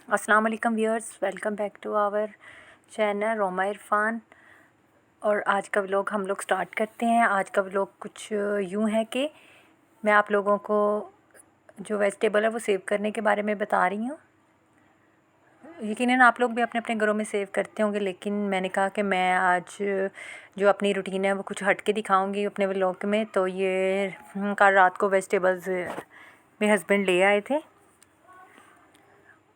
अस्सलाम वालेकुम viewers, welcome back to our channel Roma Irfan. और आज का व्लॉग हम लोग स्टार्ट करते हैं। आज का व्लॉग कुछ यूँ है कि मैं आप लोगों को जो वेजिटेबल है वो सेव करने के बारे में बता रही हूँ। यकीनन आप लोग भी अपने अपने घरों में सेव करते होंगे, लेकिन मैंने कहा कि मैं आज जो अपनी रूटीन है वो कुछ हट के दिखाऊँगी अपने व्लॉग में। तो ये कल रात को वेजिटेबल्स मेरे हस्बैंड ले आए थे।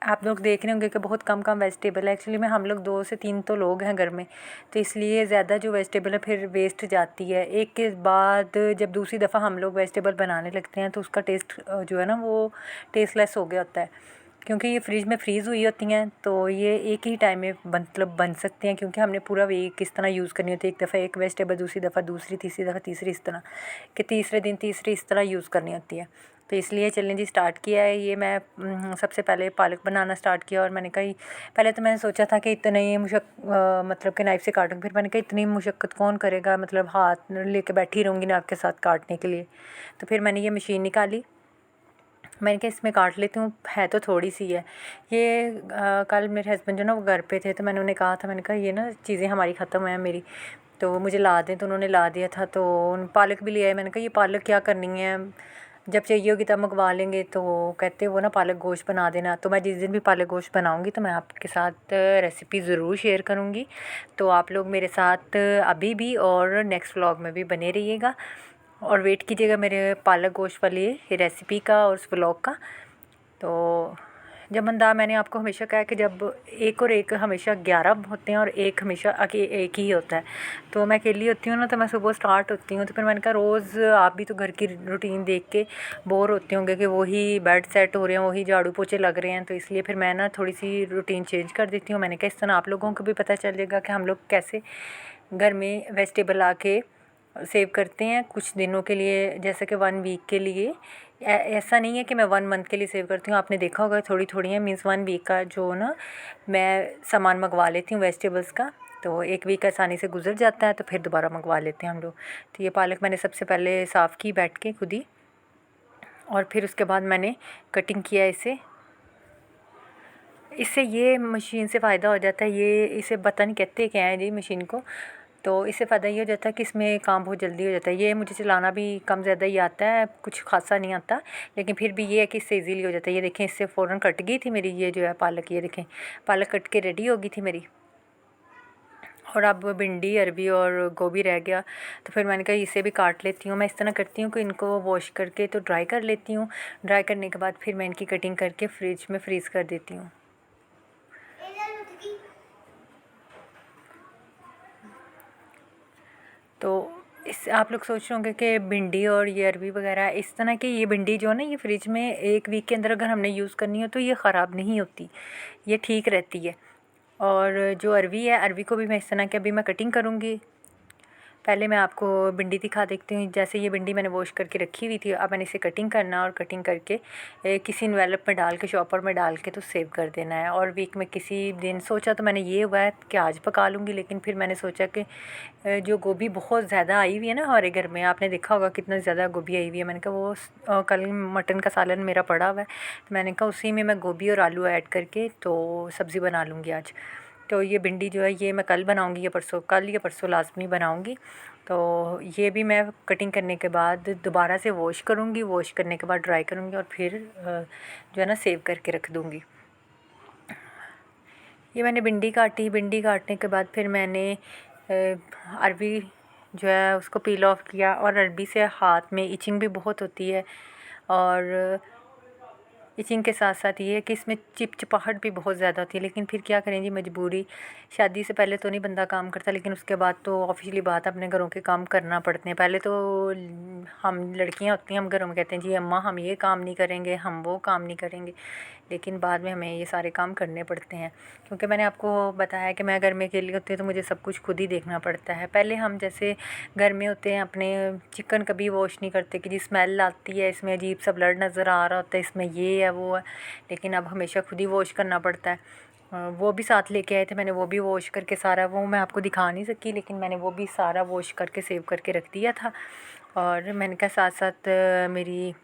आप लोग देख रहे होंगे कि बहुत कम कम वेजिटेबल है। एक्चुअली में हम लोग 2 से 3 तो लोग हैं घर में, तो इसलिए ज़्यादा जो वेजिटेबल है फिर वेस्ट जाती है। एक के बाद जब दूसरी दफ़ा हम लोग वेजिटेबल बनाने लगते हैं तो उसका टेस्ट जो है ना वो टेस्टलेस हो गया होता है, क्योंकि ये फ्रिज में फ्रीज़ हुई होती हैं। तो ये एक ही टाइम में मतलब बन सकते हैं, क्योंकि हमने पूरा वीक इस तरह यूज़ करनी होती है। एक दफ़ा एक वेजिटेबल, दूसरी दफ़ा दूसरी, तीसरी दफ़ा तीसरी, इस तरह कि तीसरे दिन तीसरी इस तरह यूज़ करनी होती है। तो इसलिए चलें जी स्टार्ट किया है। ये मैं सबसे पहले पालक बनाना स्टार्ट किया, और मैंने कहा पहले तो मैंने सोचा था कि इतने ही मतलब कि नाइफ़ से काटूँ। फिर मैंने कहा इतनी मुशक्क़त कौन करेगा, मतलब हाथ लेके बैठी रहूँगी ना आपके साथ काटने के लिए। तो फिर मैंने ये मशीन निकाली, मैंने कहा इसमें काट लेती हूँ, है तो थोड़ी सी है। ये कल मेरे हस्बैंड जो ना वो घर पे थे, तो मैंने उन्हें कहा था, मैंने कहा ये ना चीज़ें हमारी ख़त्म हैं मेरी, तो वो मुझे ला दें। तो उन्होंने ला दिया था। तो पालक भी ले आए। मैंने कहा ये पालक क्या करनी है, जब चाहिए होगी तब मंगवा लेंगे। तो कहते वो ना पालक गोश्त बना देना। तो मैं जिस दिन भी पालक गोश्त बनाऊँगी तो मैं आपके साथ रेसिपी ज़रूर शेयर करूँगी। तो आप लोग मेरे साथ अभी भी और नेक्स्ट व्लॉग में भी बने रहिएगा, और वेट कीजिएगा मेरे पालक गोश्त वाली रेसिपी का और उस व्लॉग का। तो जमनदार मैंने आपको हमेशा कहा है कि जब एक और एक हमेशा 11 होते हैं और एक हमेशा एक ही होता है। तो मैं अकेली होती हूँ ना, तो मैं सुबह स्टार्ट होती हूँ। तो फिर मैंने कहा रोज़ आप भी तो घर की रूटीन देख के बोर होते होंगे कि वही बेड सेट हो रहे हैं, वही झाड़ू पोछे लग रहे हैं। तो इसलिए फिर मैं ना थोड़ी सी रूटीन चेंज कर देती हूँ। मैंने कहा इस तरह आप लोगों को भी पता चल जाएगा कि हम लोग कैसे घर में वेजिटेबल आके सेव करते हैं कुछ दिनों के लिए, जैसे कि 1 वीक के लिए। ऐसा नहीं है कि मैं 1 मंथ के लिए सेव करती हूँ। आपने देखा होगा थोड़ी थोड़ी है, मीन्स 1 वीक का जो ना मैं सामान मंगवा लेती हूँ वेजिटेबल्स का। तो 1 वीक आसानी से गुजर जाता है, तो फिर दोबारा मंगवा लेते हैं हम लोग। तो ये पालक मैंने सबसे पहले साफ़ की बैठ के खुद ही, और फिर उसके बाद मैंने कटिंग किया इसे। इससे ये मशीन से फ़ायदा हो जाता है, ये इसे पता नहीं कहते क्या है जी मशीन को। तो इससे फ़ायदा ये हो जाता है कि इसमें काम बहुत जल्दी हो जाता है। ये मुझे चलाना भी कम ज़्यादा ही आता है, कुछ ख़ासा नहीं आता, लेकिन फिर भी ये है कि इससे इजीली हो जाता है। ये देखें इससे फ़ौरन कट गई थी मेरी ये जो है पालक, ये देखें पालक कट के रेडी हो गई थी मेरी। और अब भिंडी, अरबी और गोभी रह गया, तो फिर मैंने कहा इसे भी काट लेती हूँ। मैं इस तरह करती हूँ कि इनको वॉश करके तो ड्राई कर लेती हूँ। ड्राई करने के बाद फिर मैं इनकी कटिंग करके फ्रिज में फ्रीज़ कर देती हूँ। तो इस आप लोग सोच रहे होंगे कि भिंडी और ये अरबी वगैरह इस तरह की, ये भिंडी जो है ना ये फ्रिज में 1 वीक के अंदर अगर हमने यूज़ करनी हो तो ये ख़राब नहीं होती, ये ठीक रहती है। और जो अरबी है, अरबी को भी मैं इस तरह की अभी मैं कटिंग करूँगी। पहले मैं आपको भिंडी दिखा देती हूँ। जैसे ये भिंडी मैंने वॉश करके रखी हुई थी, अब मैंने इसे कटिंग करना, और कटिंग करके किसी इन्वेलप में डाल के, शॉपर में डाल के तो सेव कर देना है। और वीक में किसी दिन सोचा तो मैंने ये हुआ है कि आज पका लूँगी, लेकिन फिर मैंने सोचा कि जो गोभी बहुत ज़्यादा आई हुई है ना हमारे घर में, आपने देखा होगा कितना ज़्यादा गोभी आई हुई है। मैंने कहा वो कल मटन का सालन मेरा पड़ा हुआ है, तो मैंने कहा उसी में मैं गोभी और आलू ऐड करके तो सब्ज़ी बना लूँगी आज। तो ये भिंडी जो है ये मैं कल बनाऊँगी या परसों, कल या परसों लाज़मी बनाऊँगी। तो ये भी मैं कटिंग करने के बाद दोबारा से वॉश करूँगी, वॉश करने के बाद ड्राई करूँगी, और फिर जो है ना सेव करके रख दूँगी। ये मैंने भिंडी काटी, भिंडी काटने के बाद फिर मैंने अरबी जो है उसको पील ऑफ किया। और अरबी से हाथ में इचिंग भी बहुत होती है, और इचिंग के साथ साथ ये है कि इसमें चिपचिपाहट भी बहुत ज़्यादा होती है। लेकिन फिर क्या करें जी, मजबूरी। शादी से पहले तो नहीं बंदा काम करता, लेकिन उसके बाद तो ऑफिशियली बात है, अपने घरों के काम करना पड़ते हैं। पहले तो हम लड़कियां होती हैं, हम घरों में कहते हैं जी अम्मा हम ये काम नहीं करेंगे, हम वो काम नहीं करेंगे, लेकिन बाद में हमें ये सारे काम करने पड़ते हैं। क्योंकि मैंने आपको बताया कि मैं घर में अकेली होती हूँ, तो मुझे सब कुछ खुद ही देखना पड़ता है। पहले हम जैसे घर में होते हैं अपने, चिकन कभी वॉश नहीं करते कि जी स्मेल आती है, इसमें अजीब सा ब्लड नज़र आ रहा होता है, इसमें ये है वो है, लेकिन अब हमेशा खुद ही वॉश करना पड़ता है। वो भी साथ लेके आए थे, मैंने वो भी वॉश करके सारा, वो मैं आपको दिखा नहीं सकी, लेकिन मैंने वो भी सारा वॉश करके सेव करके रख दिया था। और मैंने कहा साथ साथ मेरी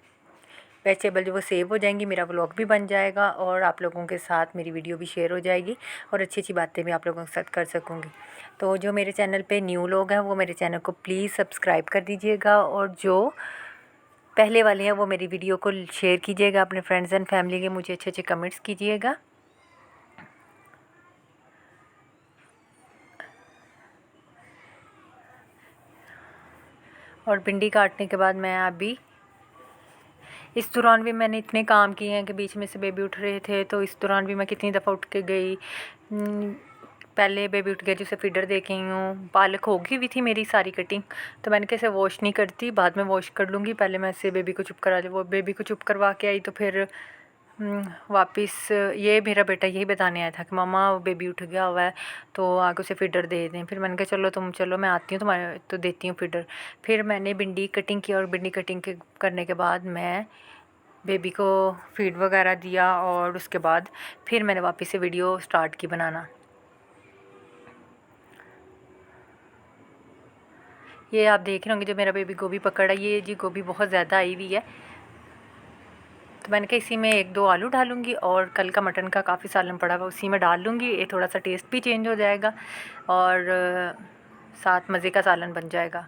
वेजिटेबल जो वो सेव हो जाएंगी, मेरा व्लॉग भी बन जाएगा और आप लोगों के साथ मेरी वीडियो भी शेयर हो जाएगी और अच्छी अच्छी बातें भी आप लोगों के साथ कर सकूँगी। तो जो मेरे चैनल पे न्यू लोग हैं वो मेरे चैनल को प्लीज़ सब्सक्राइब कर दीजिएगा और जो पहले वाले हैं वो मेरी वीडियो को शेयर कीजिएगा अपने फ्रेंड्स एंड फैमिली के, मुझे अच्छे अच्छे कमेंट्स कीजिएगा। और भिंडी काटने के बाद मैं अभी इस दौरान भी मैंने इतने काम किए हैं कि बीच में से बेबी उठ रहे थे, तो इस दौरान भी मैं कितनी दफ़ा उठ के गई। पहले बेबी उठ गया जिसे फीडर दे के आई हूँ। पालक होगी भी थी मेरी सारी कटिंग, तो मैंने कैसे वॉश नहीं करती, बाद में वॉश कर लूँगी, पहले मैं ऐसे बेबी को चुप करा वो बेबी को चुप करवा के आई। तो फिर वापस ये मेरा बेटा यही बताने आया था कि मम्मा बेबी उठ गया हुआ है तो आगे उसे फीडर दे दें। फिर मैंने कहा चलो तुम चलो, मैं आती हूँ तुम्हारे तो देती हूँ फीडर। फिर मैंने भिंडी कटिंग की और भिंडी कटिंग के करने के बाद मैं बेबी को फीड वगैरह दिया और उसके बाद फिर मैंने वापस से वीडियो स्टार्ट की बनाना। ये आप देख रहे होंगे जो मेरा बेबी गोभी पकड़ा, ये जी गोभी बहुत ज़्यादा आई हुई है, तो मैंने कहा इसी में 1-2 आलू डालूँगी और कल का मटन का काफ़ी सालन पड़ा हुआ उसी में डाल लूँगी। ये थोड़ा सा टेस्ट भी चेंज हो जाएगा और साथ मज़े का सालन बन जाएगा।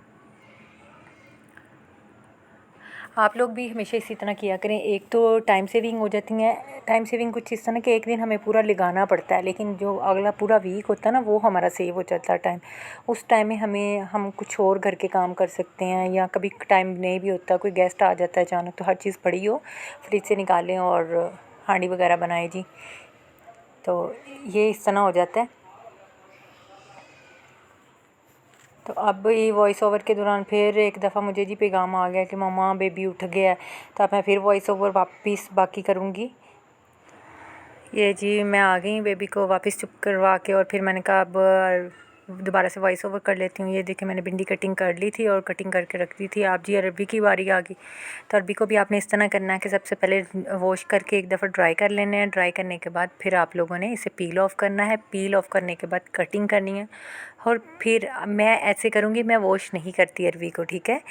आप लोग भी हमेशा इसी तरह किया करें। एक तो टाइम सेविंग हो जाती है, टाइम सेविंग कुछ इस तरह कि एक दिन हमें पूरा लगाना पड़ता है, लेकिन जो अगला पूरा वीक होता है ना वो हमारा सेव हो जाता है टाइम। उस टाइम में हम कुछ और घर के काम कर सकते हैं, या कभी टाइम नहीं भी होता, कोई गेस्ट आ जाता है अचानक, तो हर चीज़ पड़ी हो फ्रिज से निकालें और हांडी वगैरह बनाएं जी। तो ये इस तरह हो जाता है। तो अब ये वॉइस ओवर के दौरान फिर एक दफ़ा मुझे जी पैगाम आ गया कि मम्मा बेबी उठ गया है, तो अब मैं फिर वॉइस ओवर वापस बाकी करूँगी। ये जी मैं आ गई बेबी को वापस चुप करवा के, और फिर मैंने कहा अब दोबारा से वॉइस ओवर कर लेती हूँ। ये देखिए मैंने भिंडी कटिंग कर ली थी और कटिंग करके रख दी थी। आप जी अरबी की बारी आ गई, तो अरबी को भी आपने इस तरह करना है कि सबसे पहले वॉश करके एक दफ़ा ड्राई कर लेने हैं। ड्राई करने के बाद फिर आप लोगों ने इसे पील ऑफ़ करना है। पील ऑफ़ करने के बाद कटिंग करनी है, और फिर मैं ऐसे करूँगी, मैं वॉश नहीं करती अरबी को, ठीक है।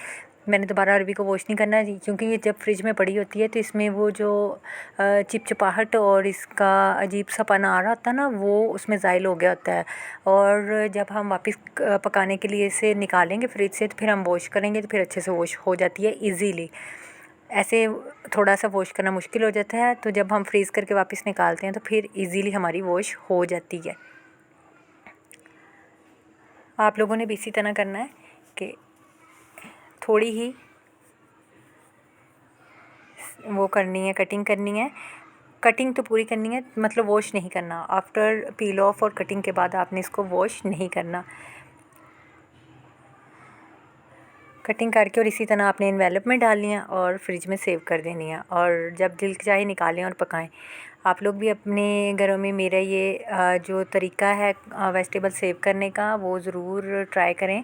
मैंने दोबारा अरबी को वॉश नहीं करना है, क्योंकि ये जब फ्रिज में पड़ी होती है तो इसमें वो जो चिपचिपाहट और इसका अजीब सा पना आ रहा होता है ना, वो उसमें ज़ाइल हो गया होता है। और जब हम वापस पकाने के लिए इसे निकालेंगे फ्रिज से, तो फिर हम वॉश करेंगे तो फिर अच्छे से वॉश हो जाती है ईज़िली। ऐसे थोड़ा सा वॉश करना मुश्किल हो जाता है, तो जब हम फ्रीज़ करके वापस निकालते हैं तो फिर ईज़िली हमारी वॉश हो जाती है। आप लोगों ने भी इसी तरह करना है कि थोड़ी ही वो करनी है, कटिंग करनी है। कटिंग तो पूरी करनी है, मतलब वॉश नहीं करना। आफ्टर पील ऑफ और कटिंग के बाद आपने इसको वॉश नहीं करना। कटिंग करके और इसी तरह आपने एनवेलप में डालनी है और फ्रिज में सेव कर देनी है, और जब दिल चाहे निकालें और पकाएं। आप लोग भी अपने घरों में मेरा ये जो तरीका है वेजिटेबल सेव करने का वो ज़रूर ट्राई करें।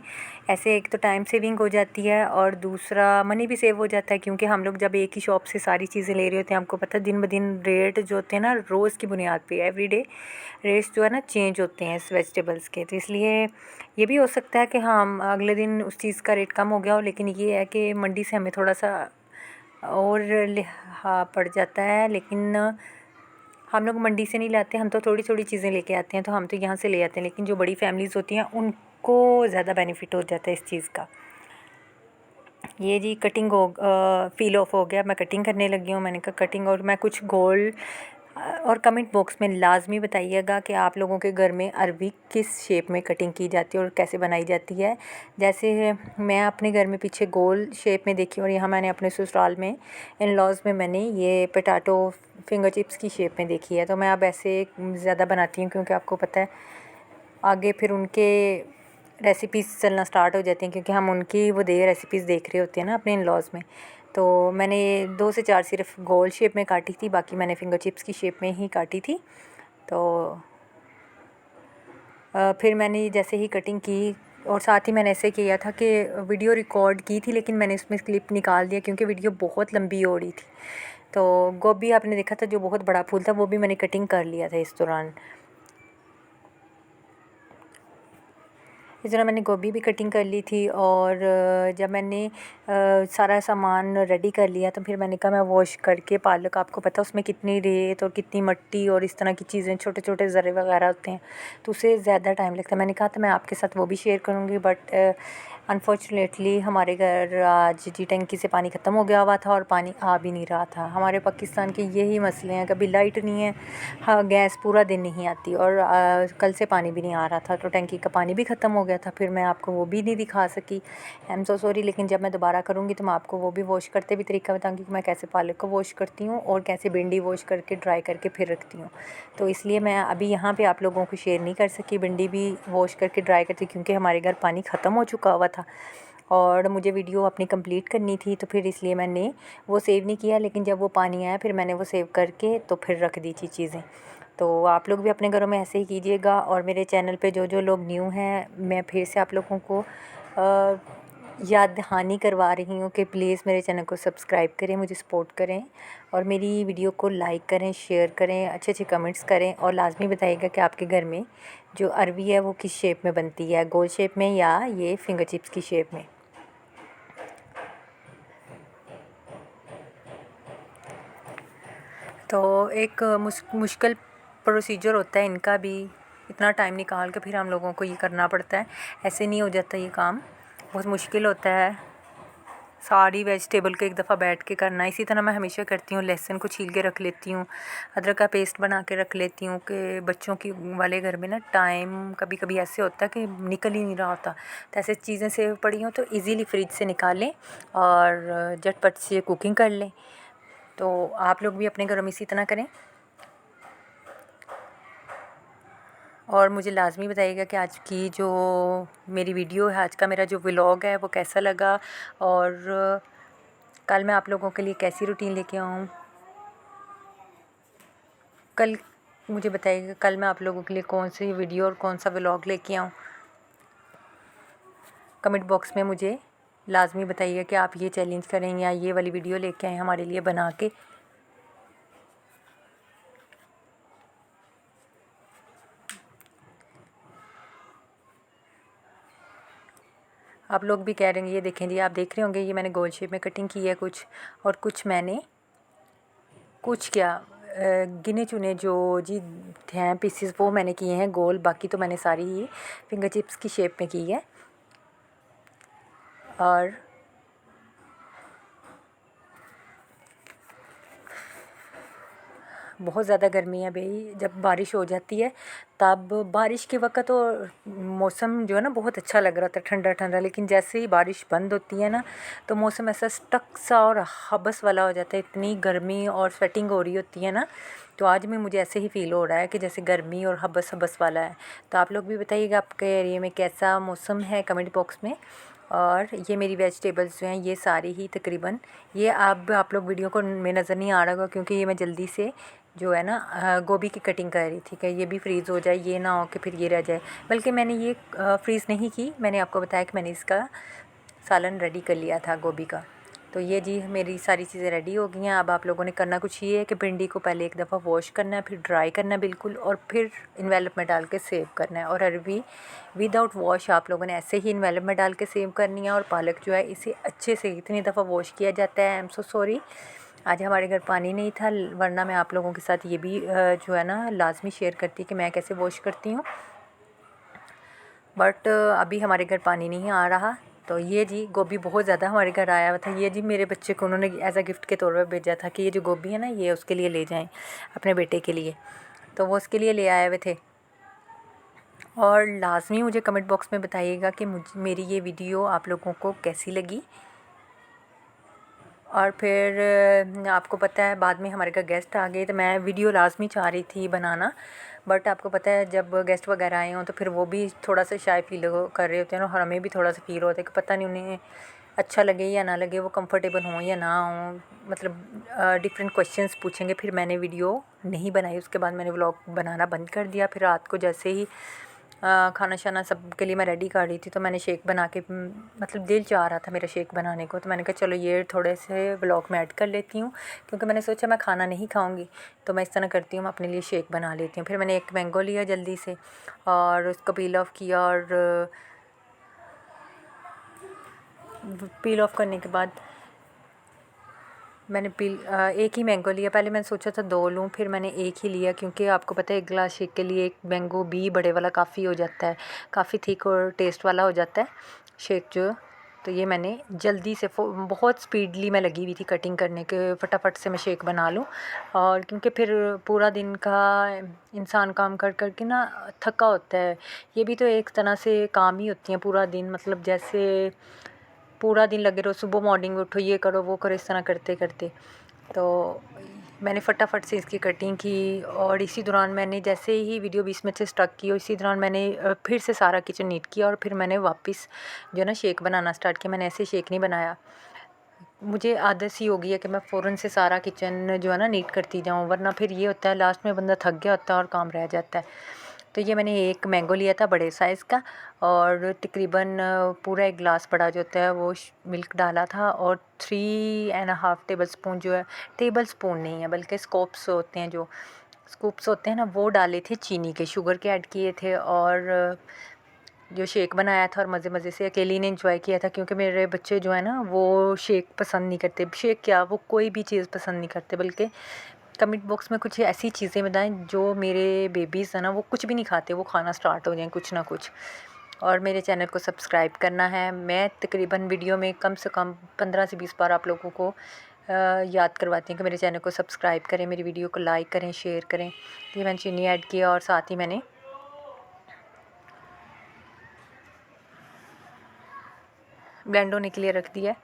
ऐसे एक तो टाइम सेविंग हो जाती है और दूसरा मनी भी सेव हो जाता है, क्योंकि हम लोग जब एक ही शॉप से सारी चीज़ें ले रहे होते हैं, आपको पता है दिन ब दिन रेट जो होते हैं ना रोज़ की बुनियाद पे एवरीडे रेट्स जो है ना चेंज होते हैं इस वेजिटेबल्स के। तो इसलिए ये भी हो सकता है कि हाँ अगले दिन उस चीज़ का रेट कम हो गया हो, लेकिन ये है कि मंडी से हमें थोड़ा सा और हाँ पड़ जाता है। लेकिन हम लोग मंडी से नहीं लाते, हम तो थोड़ी थोड़ी चीज़ें लेके आते हैं, तो हम तो यहाँ से ले आते हैं। लेकिन जो बड़ी फैमिलीज़ होती हैं उनको ज़्यादा बेनिफिट हो जाता है इस चीज़ का। ये जी कटिंग हो पील ऑफ हो गया, मैं कटिंग करने लगी हूँ। मैंने कहा कटिंग, और मैं कुछ गोल और कमेंट बॉक्स में लाजमी बताइएगा कि आप लोगों के घर में अरबी किस शेप में कटिंग की जाती है और कैसे बनाई जाती है। जैसे मैं अपने घर में पीछे गोल शेप में देखी, और यहाँ मैंने अपने ससुराल में इन लॉज़ में मैंने ये पोटैटो फिंगर चिप्स की शेप में देखी है। तो मैं अब ऐसे ज़्यादा बनाती हूँ, क्योंकि आपको पता है आगे फिर उनके रेसिपीज़ चलना स्टार्ट हो जाती हैं, क्योंकि हम उनकी वो रेसिपीज़ देख रहे होते हैं ना अपने इन लॉज़ में। तो मैंने 2 से 4 सिर्फ गोल शेप में काटी थी, बाकी मैंने फिंगर चिप्स की शेप में ही काटी थी। तो फिर मैंने जैसे ही कटिंग की, और साथ ही मैंने ऐसे किया था कि वीडियो रिकॉर्ड की थी, लेकिन मैंने उसमें क्लिप निकाल दिया क्योंकि वीडियो बहुत लंबी हो रही थी। तो गोभी आपने देखा था जो बहुत बड़ा फूल था, वो भी मैंने कटिंग कर लिया था इस दौरान। इस तरह मैंने गोभी भी कटिंग कर ली थी। और जब मैंने सारा सामान रेडी कर लिया तो फिर मैंने कहा मैं वॉश करके, पालक आपको पता है उसमें कितनी रेत और कितनी मिट्टी और इस तरह की चीज़ें, छोटे छोटे ज़रे वगैरह होते हैं, तो उससे ज़्यादा टाइम लगता है। मैंने कहा था मैं आपके साथ वो भी शेयर करूँगी, बट अनफॉर्चुनेटली हमारे घर आज जी टंकी से पानी ख़त्म हो गया हुआ था और पानी आ भी नहीं रहा था। हमारे पाकिस्तान के यही मसले हैं, कभी लाइट नहीं है, हाँ गैस पूरा दिन नहीं आती, और कल से पानी भी नहीं आ रहा था तो टंकी का पानी भी ख़त्म हो गया था। फिर मैं आपको वो भी नहीं दिखा सकी, आई एम सो सॉरी। लेकिन जब मैं दोबारा करूँगी तो मैं आपको वो भी वॉश करते भी तरीका बताऊँगी कि मैं कैसे पालक को वॉश करती हूँ और कैसे भिंडी वॉश करके ड्राई करके फिर रखती हूँ। तो इसलिए मैं अभी यहाँ पे आप लोगों को शेयर नहीं कर सकी भिंडी भी वॉश करके ड्राई करती, क्योंकि हमारे घर पानी ख़त्म हो चुका हुआ था और मुझे वीडियो अपनी कंप्लीट करनी थी, तो फिर इसलिए मैंने वो सेव नहीं किया। लेकिन जब वो पानी आया फिर मैंने वो सेव करके तो फिर रख दी थी चीज़ें। तो आप लोग भी अपने घरों में ऐसे ही कीजिएगा। और मेरे चैनल पे जो जो लोग न्यू हैं, मैं फिर से आप लोगों को याद दहानी करवा रही हूँ कि प्लीज़ मेरे चैनल को सब्सक्राइब करें, मुझे सपोर्ट करें और मेरी वीडियो को लाइक करें, शेयर करें, अच्छे अच्छे कमेंट्स करें। और लाजमी बताइएगा कि आपके घर में जो अरवी है वो किस शेप में बनती है, गोल शेप में या ये फिंगर चिप्स की शेप में। तो एक मुश्किल प्रोसीजर होता है इनका भी, इतना टाइम निकाल के फिर हम लोगों को ये करना पड़ता है, ऐसे नहीं हो जाता ये काम, बहुत मुश्किल होता है सारी वेजिटेबल को एक दफ़ा बैठ के करना। इसी तरह मैं हमेशा करती हूँ, लहसुन को छील के रख लेती हूँ, अदरक का पेस्ट बना के रख लेती हूँ कि बच्चों की वाले घर में ना टाइम कभी कभी ऐसे होता है कि निकल ही नहीं रहा होता, तो ऐसे चीज़ें सेव पड़ी हों तो इजीली फ्रिज से निकालें और झटपट से कुकिंग कर लें। तो आप लोग भी अपने घरों में इसी तरह करें। और मुझे लाज़मी बताइएगा कि आज की जो मेरी वीडियो है, आज का मेरा जो व्लॉग है वो कैसा लगा और कल मैं आप लोगों के लिए कैसी रूटीन लेके आऊँ। कल मुझे बताइएगा कल मैं आप लोगों के लिए कौन सी वीडियो और कौन सा व्लॉग लेके आऊँ। कमेंट बॉक्स में मुझे लाज़मी बताइए कि आप ये चैलेंज करें या ये वाली वीडियो लेके आएँ हमारे लिए बना के। आप लोग भी कह रहे हैं, ये देखें जी, आप देख रहे होंगे ये मैंने गोल शेप में कटिंग की है कुछ, और कुछ मैंने क्या गिने चुने जो जी हैं पीसेस वो मैंने किए हैं गोल, बाकी तो मैंने सारी ही फिंगर चिप्स की शेप में की है। और बहुत ज़्यादा गर्मी है भाई, जब बारिश हो जाती है तब बारिश के वक्त तो मौसम जो है ना बहुत अच्छा लग रहा था, ठंडा ठंडा, लेकिन जैसे ही बारिश बंद होती है ना तो मौसम ऐसा स्टक सा और हबस वाला हो जाता है, इतनी गर्मी और स्वेटिंग हो रही होती है ना। तो आज में मुझे ऐसे ही फ़ील हो रहा है कि जैसे गर्मी और हबस हबस वाला है। तो आप लोग भी बताइएगा आपके एरिया में कैसा मौसम है कमेंट बॉक्स में। और ये मेरी वेजिटेबल्स जो हैं ये सारी ही तकरीबन, ये आप लोग वीडियो को में नज़र नहीं आ रहा होगा क्योंकि ये मैं जल्दी से जो है ना गोभी की कटिंग कर रही थी कि ये भी फ्रीज़ हो जाए, ये ना हो कि फिर ये रह जाए। बल्कि मैंने ये फ्रीज़ नहीं की, मैंने आपको बताया कि मैंने इसका सालन रेडी कर लिया था गोभी का। तो ये जी मेरी सारी चीज़ें रेडी हो गई हैं। अब आप लोगों ने करना कुछ ये है कि भिंडी को पहले एक दफ़ा वॉश करना है, फिर ड्राई करना है बिल्कुल, और फिर इन्वेलप में डाल के सेव करना है। और अरबी विदाउट वॉश आप लोगों ने ऐसे ही इन्वेलप में डाल के सेव करनी है। और पालक जो है इसे अच्छे से इतनी दफ़ा वॉश किया जाता है। आई एम सो सॉरी आज हमारे घर पानी नहीं था, वरना मैं आप लोगों के साथ ये भी जो है ना लाजमी शेयर करती कि मैं कैसे वॉश करती हूँ, बट अभी हमारे घर पानी नहीं आ रहा। तो ये जी गोभी बहुत ज़्यादा हमारे घर आया हुआ था, ये जी मेरे बच्चे को उन्होंने एज अ गिफ्ट के तौर पर भेजा था कि ये जो गोभी है ना ये उसके लिए ले जाएं अपने बेटे के लिए, तो वो उसके लिए ले आए हुए थे। और लाजमी मुझे कमेंट बॉक्स में बताइएगा कि मेरी ये वीडियो आप लोगों को कैसी लगी। और फिर आपको पता है बाद में हमारे घर गेस्ट आ गए, तो मैं वीडियो लाजमी चाह रही थी बनाना, बट आपको पता है जब गेस्ट वगैरह आए हों तो फिर वो भी थोड़ा सा शाय फील कर रहे होते हैं और हमें भी थोड़ा सा फील होता है कि पता नहीं उन्हें अच्छा लगे या ना लगे, वो कंफर्टेबल हों या ना हों, मतलब डिफरेंट क्वेश्चंस पूछेंगे। फिर मैंने वीडियो नहीं बनाई, उसके बाद मैंने व्लॉग बनाना बंद कर दिया। फिर रात को जैसे ही खाना शाना सब के लिए मैं रेडी कर रही थी तो मैंने शेक बना के मतलब दिल चाह रहा था मेरा शेक बनाने को, तो मैंने कहा चलो ये थोड़े से व्लॉग में ऐड कर लेती हूँ, क्योंकि मैंने सोचा मैं खाना नहीं खाऊंगी तो मैं इस तरह करती हूँ, मैं अपने लिए शेक बना लेती हूँ। फिर मैंने एक मैंगो लिया जल्दी से और उसको पील ऑफ किया और पील ऑफ करने के बाद मैंने एक ही मैंगो लिया। पहले मैंने सोचा था 2 लूँ, फिर मैंने एक ही लिया, क्योंकि आपको पता है 1 गिलास शेक के लिए 1 मैंगो भी बड़े वाला काफ़ी हो जाता है, काफ़ी थिक और टेस्ट वाला हो जाता है शेक जो। तो ये मैंने जल्दी से बहुत स्पीडली मैं लगी हुई थी कटिंग करने के, फटाफट से मैं शेक बना लूँ। और क्योंकि फिर पूरा दिन का इंसान काम कर कर के ना थका होता है। ये भी तो एक तरह से काम ही होती हैं पूरा दिन, मतलब जैसे पूरा दिन लगे रहो, सुबह मॉर्निंग में उठो, ये करो वो करो, इस तरह करते करते। तो मैंने फटाफट से इसकी कटिंग की, और इसी दौरान मैंने जैसे ही वीडियो बीच में से स्टक की और इसी दौरान मैंने फिर से सारा किचन नीट किया, और फिर मैंने वापस जो है ना शेक बनाना स्टार्ट किया। मैंने ऐसे शेक नहीं बनाया, मुझे आदत सी हो गई है कि मैं फ़ौरन से सारा किचन जो है ना नीट करती जाऊँ, वरना फिर ये होता है लास्ट में बंदा थक गया होता है और काम रह जाता है। तो ये मैंने 1 मैंगो लिया था बड़े साइज़ का, और तकरीबन पूरा 1 गिलास बड़ा जो होता है वो मिल्क डाला था, और 3.5 टेबल स्पून जो है, टेबल स्पून नहीं है बल्कि स्कूप्स होते हैं, जो स्कूप्स होते हैं ना, वो डाले थे चीनी के, शुगर के ऐड किए थे, और जो शेक बनाया था और मज़े मज़े से अकेली ने एंजॉय किया था, क्योंकि मेरे बच्चे जो है ना वो शेक पसंद नहीं करते, शेक क्या वो कोई भी चीज़ पसंद नहीं करते। बल्कि कमेंट बॉक्स में कुछ ऐसी चीज़ें बताएं जो मेरे बेबीज़ है ना वो कुछ भी नहीं खाते, वो खाना स्टार्ट हो जाएं कुछ ना कुछ। और मेरे चैनल को सब्सक्राइब करना है। मैं तकरीबन वीडियो में कम से कम 15 से 20 बार आप लोगों को याद करवाती हूँ कि मेरे चैनल को सब्सक्राइब करें, मेरी वीडियो को लाइक करें, शेयर करें। ये मैंने चीनी ऐड किया, और साथ ही मैंने ब्लेंड होने के लिए रख दिया,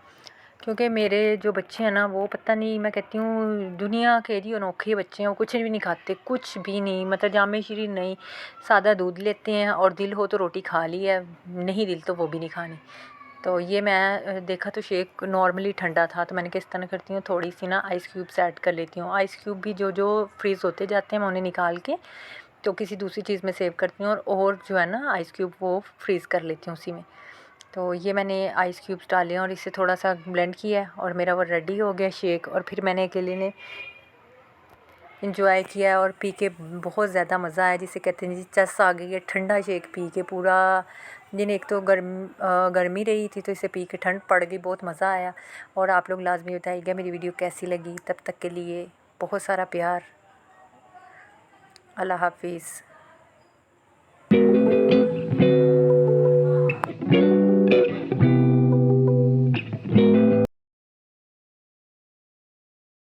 क्योंकि मेरे जो बच्चे हैं ना वो पता नहीं, मैं कहती हूँ दुनिया के जी अनोखे बच्चे हैं, वो कुछ भी नहीं खाते, कुछ भी नहीं, मतलब जामे शीरी नहीं, सादा दूध लेते हैं, और दिल हो तो रोटी खा ली है, नहीं दिल तो वो भी नहीं खानी। तो ये मैं देखा तो शेक नॉर्मली ठंडा था, तो मैंने किस तरह करती हूँ, थोड़ी सी ना आइस क्यूब्स ऐड कर लेती हूँ। आइस क्यूब भी जो जो फ्रीज़ होते जाते हैं मैं उन्हें निकाल के तो किसी दूसरी चीज़ में सेव करती हूँ, और जो है ना आइस क्यूब वो फ्रीज़ कर लेती हूँ उसी में। तो ये मैंने आइस क्यूब्स डाले हैं और इसे थोड़ा सा ब्लेंड किया है, और मेरा वो रेडी हो गया शेक। और फिर मैंने अकेले ने इंजॉय किया और पी के बहुत ज़्यादा मज़ा आया, जिसे कहते हैं जी चस आ गई है, ठंडा शेक पी के पूरा दिन। एक तो गर्मी रही थी तो इसे पी के ठंड पड़ गई, बहुत मज़ा आया। और आप लोग लाजमी बताइएगा मेरी वीडियो कैसी लगी। तब तक के लिए बहुत सारा प्यार। अल्लाह हाफिज़।